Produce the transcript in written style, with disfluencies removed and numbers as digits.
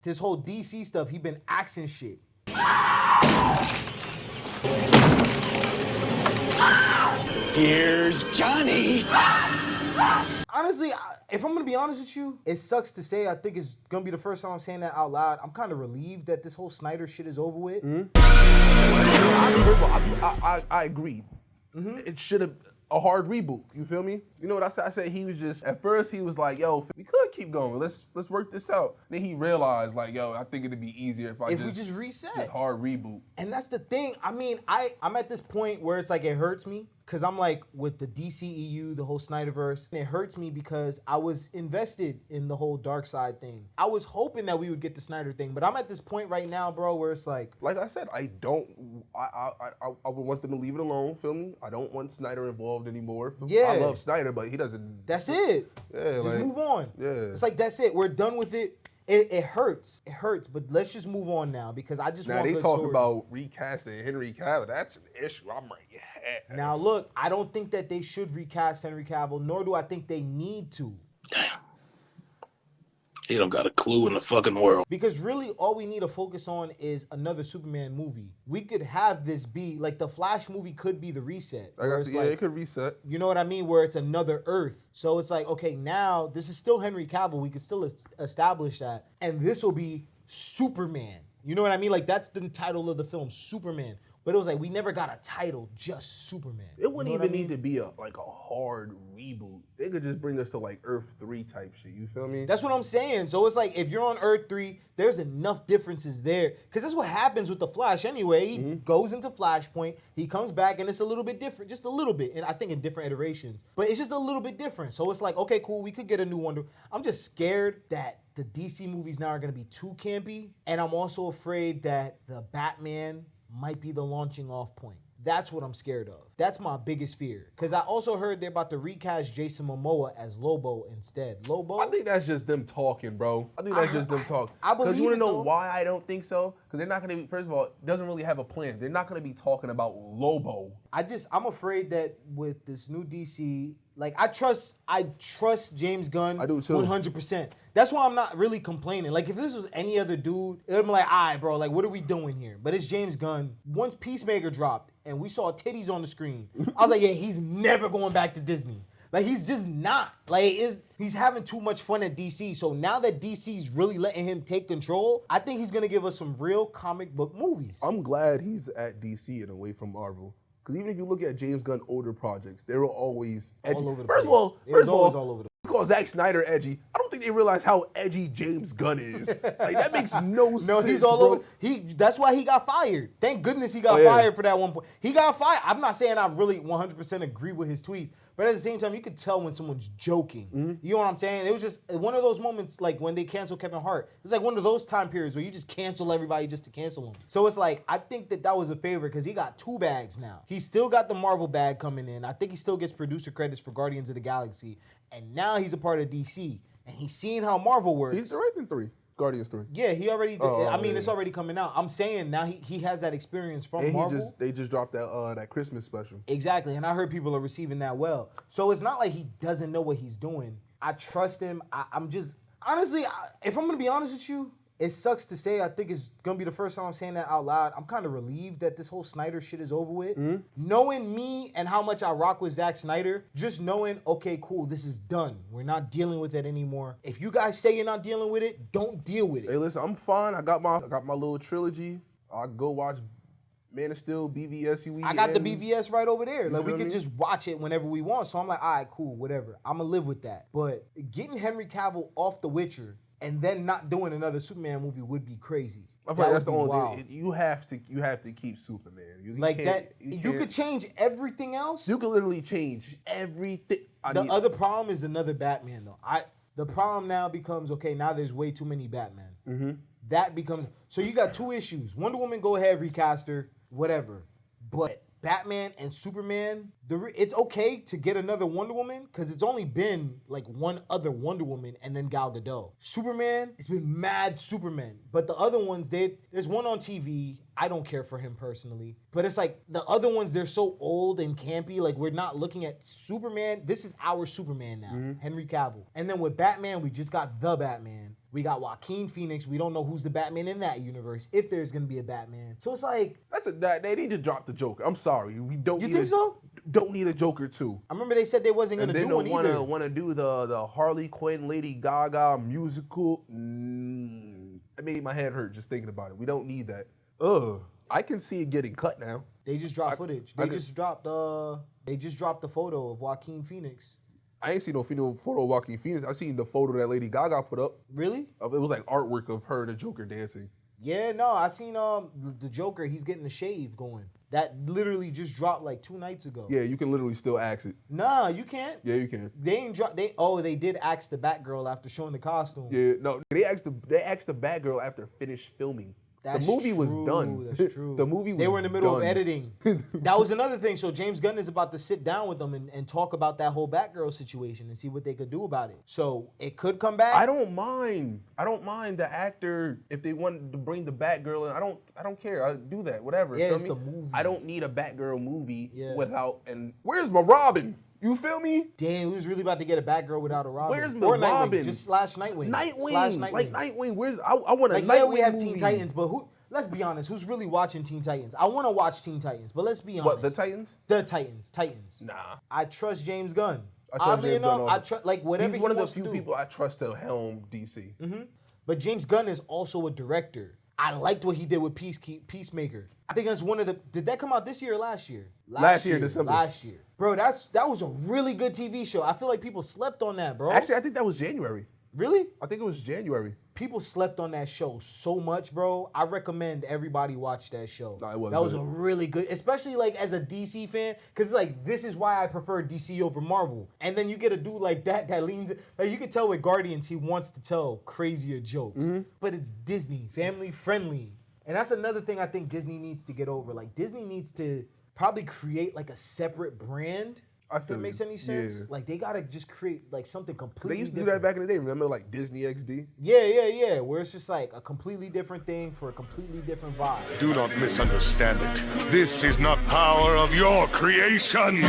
This whole DC stuff, he been axing shit. Here's Johnny. Honestly, if I'm gonna be honest with you, it sucks to say. I think it's gonna be the first time I'm saying that out loud. I'm kind of relieved that this whole Snyder shit is over with. I agree. It should have a hard reboot. You feel me? You know what I said? I said he was just, at first he was like, yo, we could keep going. Let's work this out. Then he realized like, yo, I think it'd be easier if we just reset. Just hard reboot. And that's the thing. I mean, I'm at this point where it's like it hurts me. Because I'm like, with the DCEU, the whole Snyderverse, it hurts me because I was invested in the whole dark side thing. I was hoping that we would get the Snyder thing, but I'm at this point right now, bro, where it's like I said, I would want them to leave it alone, feel me? I don't want Snyder involved anymore. Yeah. I love Snyder, but he doesn't. That's it. Yeah, just like, move on. Yeah. It's like, that's it. We're done with it. It hurts. It hurts, but let's just move on now because I just want they good talk stories. About recasting Henry Cavill. That's an issue. I'm like, yeah. Now look, I don't think that they should recast Henry Cavill, nor do I think they need to. Damn. He don't got a clue in the fucking world. Because really, all we need to focus on is another Superman movie. We could have this be, like, the Flash movie could be the reset. It could reset. You know what I mean? Where it's another Earth. So it's like, okay, now, this is still Henry Cavill. We could still establish that. And this will be Superman. You know what I mean? Like, that's the title of the film, Superman. But it was like, we never got a title, just Superman. It wouldn't even need to be a hard reboot. They could just bring us to like Earth 3 type shit. You feel me? That's what I'm saying. So it's like, if you're on Earth 3, there's enough differences there. Because that's what happens with the Flash anyway. He goes into Flashpoint, he comes back, and it's a little bit different. Just a little bit. And I think in different iterations. But it's just a little bit different. So it's like, okay, cool, we could get a new Wonder. I'm just scared that the DC movies now are going to be too campy. And I'm also afraid that the Batman might be the launching off point. That's what I'm scared of. That's my biggest fear. Because I also heard they're about to recast Jason Momoa as Lobo instead. Lobo? I think that's just them talking, bro. I think that's just them talking. Because you want to know why I don't think so? Because they're not going to be, first of all, it doesn't really have a plan. They're not going to be talking about Lobo. I'm afraid that with this new DC, like, I trust James Gunn. I do too. 100%. That's why I'm not really complaining. Like, if this was any other dude, it would be like, all right, bro, like, what are we doing here? But it's James Gunn. Once Peacemaker dropped and we saw titties on the screen, I was like, yeah, he's never going back to Disney. Like, he's just not. Like, he's having too much fun at DC. So now that DC's really letting him take control, I think he's going to give us some real comic book movies. I'm glad he's at DC and away from Marvel. Because even if you look at James Gunn older projects, they were always edgy. All over the First place. of all, all over the you call Zack Snyder edgy. I don't think they realize how edgy James Gunn is. Like, that makes no sense. No, he's all bro. over. That's why he got fired. Thank goodness he got fired for that one point. He got fired. I'm not saying I really 100% agree with his tweets, but at the same time, you could tell when someone's joking. You know what I'm saying? It was just one of those moments, like when they canceled Kevin Hart. It's like one of those time periods where you just cancel everybody just to cancel them. So it's like, I think that was a favor because he got 2 bags now. He still got the Marvel bag coming in. I think he still gets producer credits for Guardians of the Galaxy. And now he's a part of DC. And he's seeing how Marvel works. He's directing 3. Guardians 3. Yeah, he already did. I mean, it's already coming out. I'm saying now he has that experience from And Marvel. they just dropped that Christmas special. Exactly, and I heard people are receiving that well. So it's not like he doesn't know what he's doing. I trust him. I'm just, honestly, if I'm going to be honest with you, it sucks to say. I think it's going to be the first time I'm saying that out loud. I'm kind of relieved that this whole Snyder shit is over with. Knowing me and how much I rock with Zack Snyder, just knowing, okay, cool, this is done. We're not dealing with it anymore. If you guys say you're not dealing with it, don't deal with it. Hey, listen, I'm fine. I got my little trilogy. I'll go watch Man of Steel, BVS, UE. I got the BVS right over there. Like, we feel could me? just watch it whenever we want. So I'm like, all right, cool, whatever. I'm going to live with that. But getting Henry Cavill off The Witcher and then not doing another Superman movie would be crazy. I feel like that's the only thing. You have to keep Superman. You could change everything else. You could literally change everything. The other problem is another Batman, though. The problem now becomes, okay, now there's way too many Batman. That becomes, so you got 2 issues. Wonder Woman, go ahead, recast her, whatever. But Batman and Superman, it's okay to get another Wonder Woman because it's only been like one other Wonder Woman and then Gal Gadot. Superman, it's been mad Superman. But the other ones, there's one on TV. I don't care for him personally. But it's like the other ones, they're so old and campy. Like, we're not looking at Superman. This is our Superman now, Henry Cavill. And then with Batman, we just got the Batman. We got Joaquin Phoenix. We don't know who's the Batman in that universe, if there's gonna be a Batman. So it's like, they need to drop the Joker. I'm sorry, we don't. You think so? Don't need a Joker 2. I remember they said they wasn't gonna do one either. And then they want to do the Harley Quinn, Lady Gaga musical. It made my head hurt just thinking about it. We don't need that. I can see it getting cut now. They just dropped footage. They just dropped the photo of Joaquin Phoenix. I ain't seen no photo of Joaquin Phoenix. I seen the photo that Lady Gaga put up. Really? It was like artwork of her and the Joker dancing. Yeah, no, I seen the Joker. He's getting the shave going. That literally just dropped like 2 nights ago. Yeah, you can literally still axe it. Nah, you can't. Yeah, you can. They ain't drop. They did axe the Batgirl after showing the costume. Yeah, no, they axed the Batgirl after finished filming. The movie was done. That's true. The movie was They were in the middle of done. editing. That was another thing. So James Gunn is about to sit down with them and talk about that whole Batgirl situation and see what they could do about it. So it could come back. I don't mind the actor if they wanted to bring the Batgirl in. I don't care. I'll do that. Whatever. Yeah, feel it's me? the movie. I don't need a Batgirl movie Yeah. without. And where's my Robin? You feel me? Damn, we was really about to get a Batgirl without a Robin. Where's my or Nightwing, Robin? just slash Nightwing. Nightwing. Like Nightwing. Where's I want a like, Nightwing yeah, we have movie. Teen Titans, but who? Let's be honest. Who's really watching Teen Titans? I want to watch Teen Titans, but let's be honest. What, the Titans? The Titans. Nah. I trust James Gunn. I trust Oddly James Gunn enough, also. I trust like whatever He's one of the wants to few do. people I trust to helm DC. But James Gunn is also a director. I liked what he did with Peacemaker. I think that's one of the. Did that come out this year or last year? Last year, December. Last year, bro. That was a really good TV show. I feel like people slept on that, bro. Actually, I think that was January. Really? I think it was January. People slept on that show so much, bro. I recommend everybody watch that show. No, it was that was good. a really good, especially like as a DC fan, because it's like this is why I prefer DC over Marvel. And then you get a dude like that leans, like you can tell with Guardians he wants to tell crazier jokes, but it's Disney, family friendly, and that's another thing I think Disney needs to get over. Like Disney needs to probably create like a separate brand. If that makes any sense. Yeah. Like they gotta just create like something completely. They used to different. do that back in the day. Remember, like Disney XD? Yeah. Where it's just like a completely different thing for a completely different vibe. Do not misunderstand it. This is not power of your creation.